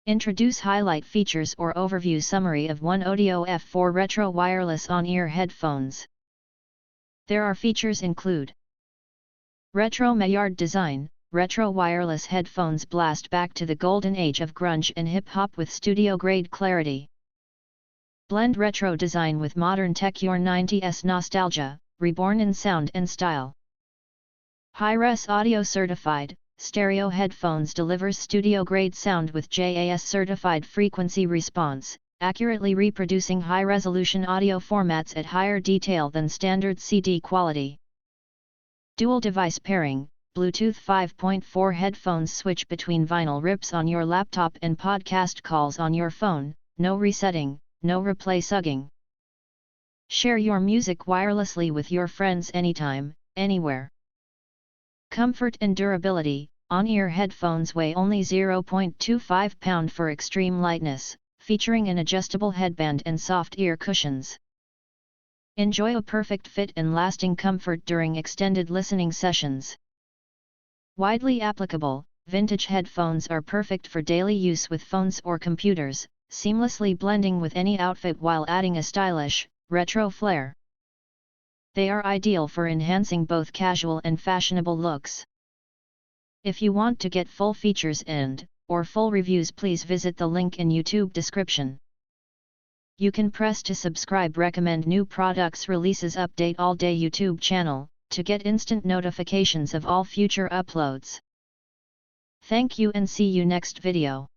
Introduce highlight features or overview summary of OneOdio F4 Retro Wireless On-Ear Headphones. There are features include Retro Maillard design. Retro wireless headphones blast back to the golden age of grunge and hip-hop with studio-grade clarity. Blend retro design with modern tech, your 90s nostalgia, reborn in sound and style. Hi-Res audio certified. Stereo headphones delivers studio-grade sound with JAS-certified frequency response, accurately reproducing high-resolution audio formats at higher detail than standard CD quality. Dual device pairing. Bluetooth 5.4 headphones switch between vinyl rips on your laptop and podcast calls on your phone, no resetting, no replay sugging. Share your music wirelessly with your friends anytime, anywhere. Comfort and durability. On-ear headphones weigh only 0.25 pound for extreme lightness, featuring an adjustable headband and soft ear cushions. Enjoy a perfect fit and lasting comfort during extended listening sessions. Widely applicable, vintage headphones are perfect for daily use with phones or computers, seamlessly blending with any outfit while adding a stylish, retro flair. They are ideal for enhancing both casual and fashionable looks. If you want to get full features or full reviews, please visit the link in YouTube description. You can press to subscribe, recommend new products releases, update all day YouTube channel, to get instant notifications of all future uploads. Thank you and see you next video.